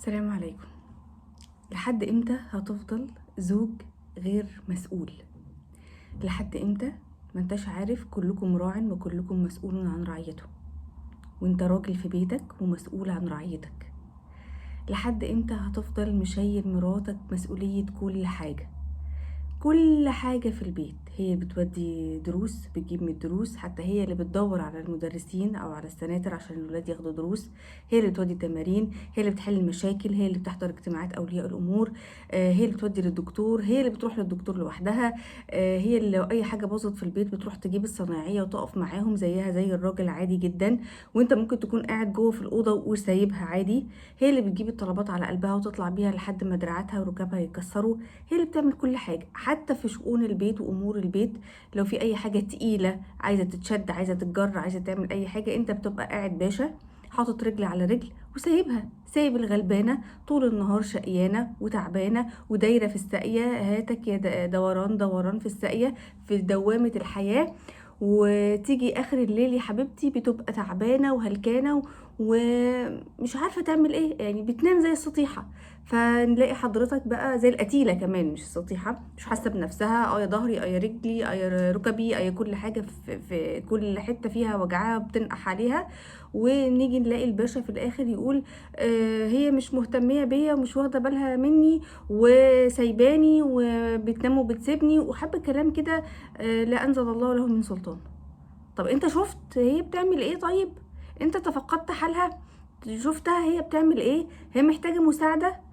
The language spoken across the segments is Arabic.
السلام عليكم. لحد امتى هتفضل زوج غير مسؤول؟ لحد امتى ما انتش عارف كلكم راع وكلكم مسؤول عن رعيته، وانت راجل في بيتك ومسؤول عن رعيتك؟ لحد امتى هتفضل مشيل مراتك مسؤولية كل حاجة في البيت؟ هي بتودي دروس، بتجيب من الدروس، حتى هي اللي بتدور على المدرسين او على السناتر عشان الولاد ياخدوا دروس، هي اللي بتودي تمارين، هي اللي بتحل المشاكل، هي اللي بتحضر اجتماعات اولياء الامور، هي اللي بتودي للدكتور، هي اللي بتروح للدكتور لوحدها، هي اللي لو اي حاجة باظت في البيت بتروح تجيب الصنايعية وتقف معاهم زيها زي الراجل عادي جدا، وانت ممكن تكون قاعد جوه في الأوضة وسايبها عادي. هي اللي بتجيب الطلبات على قلبها وتطلع بيها لحد ما دراعاتها وركبها يتكسروا، هي اللي بتعمل كل حاجة حتى في شؤون البيت وأمور البيت. لو في أي حاجة تقيلة عايزة تتشد، عايزة تتجر، عايزة تعمل أي حاجة، انت بتبقى قاعد باشا حاطط رجل على رجل وسايبها، سايب الغلبانة طول النهار شقيانة وتعبانة ودايرة في الساقية، هاتك يا دوران دوران في الساقية في دوامة الحياة. وتيجي اخر الليل يا حبيبتي بتبقى تعبانه وهلكانه ومش عارفه تعمل ايه، يعني بتنام زي السطيحه. فنلاقي حضرتك بقى زي القتيله كمان، مش السطيحه، مش حاسه بنفسها، يا ظهري يا رجلي يا ركبي يا كل حاجه، في كل حته فيها وجعها بتنقح عليها. ونيجي نلاقي الباشا في الاخر يقول هي مش مهتميه بيا ومش واخده بالها مني وسايباني وبتنام وبتسيبني وحب كلام كده لا انزل الله له من سلطان. طب انت شفت هي بتعمل ايه؟ طيب انت تفقدت حالها؟ شفتها هي بتعمل ايه؟ هي محتاجة مساعدة؟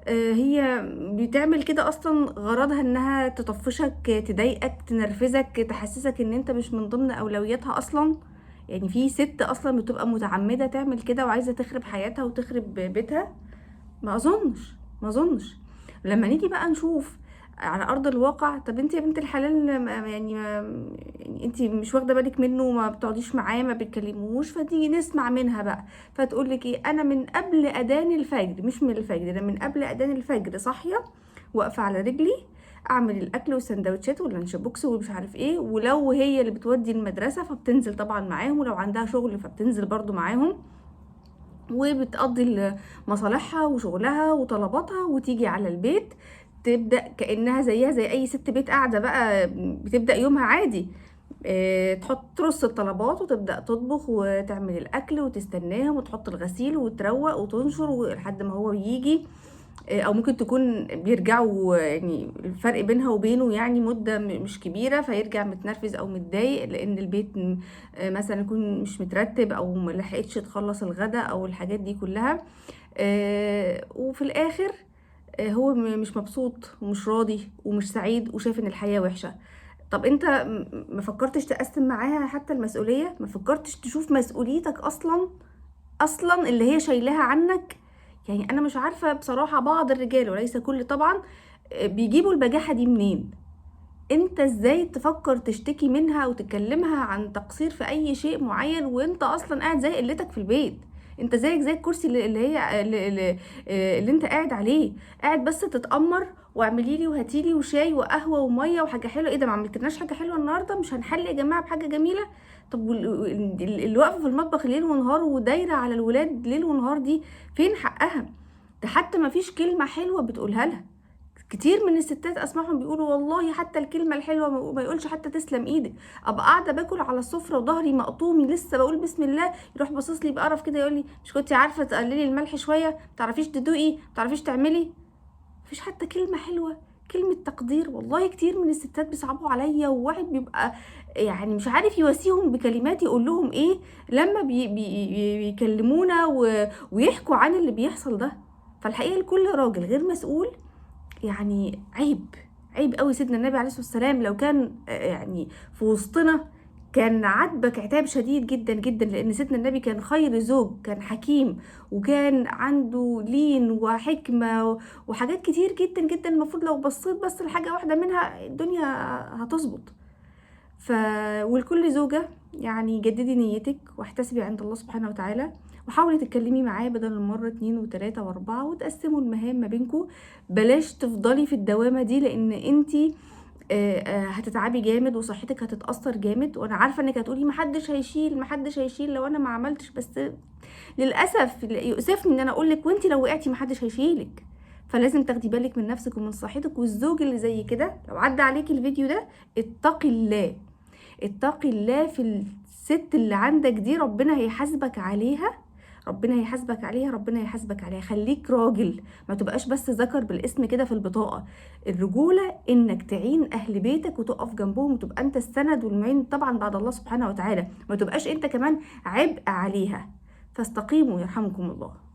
هي بتعمل كده اصلا غرضها انها تطفشك، تضايقك، تنرفزك، تحسسك ان انت مش من ضمن اولوياتها اصلا؟ يعني في ست اصلا بتبقى متعمدة تعمل كده وعايزة تخرب حياتها وتخرب بيتها؟ ما اظنش. لما نيجي بقى نشوف على ارض الواقع، طب انت يا بنت الحلال يعني انت مش واخده بالك منه، ما بتقعديش معاه، ما بتكلموش، فتيجي نسمع منها بقى فتقول لك ايه؟ انا من قبل اذان الفجر، مش من الفجر، انا من قبل اذان الفجر صاحيه واقفه على رجلي اعمل الاكل والسندوتشات واللانش بوكس ومش عارف ايه، ولو هي اللي بتودي المدرسه فبتنزل طبعا معاهم، ولو عندها شغل فبتنزل برضو معاهم، وبتقضي مصالحها وشغلها وطلباتها وتيجي على البيت تبدأ كأنها زيها زي أي ست بيت قاعدة بقى، بتبدأ يومها عادي. تحط ترص الطلبات وتبدأ تطبخ وتعمل الأكل وتستناهم وتحط الغسيل وتروق وتنشر لحد ما هو يجي. او ممكن تكون بيرجعوا، يعني الفرق بينها وبينه يعني مدة مش كبيرة، فيرجع متنرفز او متضايق لان البيت مثلا يكون مش مترتب او ملحقتش تخلص الغدا او الحاجات دي كلها. وفي الاخر هو مش مبسوط ومش راضي ومش سعيد وشايف ان الحياة وحشة. طب انت ما فكرتش تقسم معاها حتى المسؤولية؟ ما فكرتش تشوف مسؤوليتك اصلا اللي هي شايلاها عنك؟ يعني انا مش عارفه بصراحه، بعض الرجال وليس كل طبعا بيجيبوا البجاحه دي منين؟ انت ازاي تفكر تشتكي منها وتكلمها عن تقصير في اي شيء معين وانت اصلا قاعد زي قلتك في البيت؟ انت زيك زي الكرسي اللي انت قاعد عليه، قاعد بس تتأمر واعملي لي وهاتي لي وشاي وقهوه وميه وحاجه حلوه. ايه ده؟ ما عملتلناش حاجه حلوه النهارده؟ مش هنحل يا جماعه بحاجه جميله؟ طب اللي واقفه في المطبخ ليل ونهار ودايره على الولاد ليل ونهار دي فين حقها؟ ده حتى ما فيش كلمه حلوه بتقولها لها. كتير من الستات اسمعهم بيقولوا والله حتى الكلمه الحلوه ما يقولش حتى تسلم ايدك. ابقى قاعده باكل على السفره وظهري مقطومي لسه بقول بسم الله، يروح باصص لي بقرف كده يقول لي مش كنتي عارفه تقللي الملح شويه؟ تعرفيش تدوقي؟ تعرفيش تعملي؟ مفيش حتى كلمه حلوه، كلمه تقدير. والله كتير من الستات بيصعبوا عليا، وواحد بيبقى يعني مش عارف يواسيهم بكلمات يقول لهم ايه لما بيكلمونا ويحكوا عن اللي بيحصل ده. فالحقيقه لكل راجل غير مسؤول يعني عيب قوي. سيدنا النبي عليه الصلاه والسلام لو كان يعني في وسطنا كان عاتبك عتاب شديد جدا جدا، لان سيدنا النبي كان خير زوج، كان حكيم وكان عنده لين وحكمه وحاجات كتير جدا جدا، المفروض لو بصيت بس لحاجه واحده منها الدنيا هتظبط. ف ولكل زوجة يعني جددي نيتك واحتسبي عند الله سبحانه وتعالى، وحاولي تتكلمي معاه بدل المرة 2 و3 و4 وتقسموا المهام ما بينكم. بلاش تفضلي في الدوامة دي، لان انتي هتتعبي جامد وصحتك هتتأثر جامد. وانا عارفة انك هتقولي محدش هيشيل لو انا ما عملتش، بس للأسف يؤسفني ان انا اقولك وانت لو وقعتي محدش هيشيلك. فلازم تاخدي بالك من نفسك ومن صحتك. والزوج اللي زي كده لو عدى عليكي الفيديو ده، اتقي الله، اتقي الله في الست اللي عندك دي، ربنا هيحاسبك عليها، ربنا هيحاسبك عليها. خليك راجل، ما تبقاش بس ذكر بالاسم كده في البطاقة. الرجولة انك تعين اهل بيتك وتقف جنبهم وتبقى انت السند والمعين طبعا بعد الله سبحانه وتعالى، ما تبقاش انت كمان عبء عليها. فاستقيموا يرحمكم الله.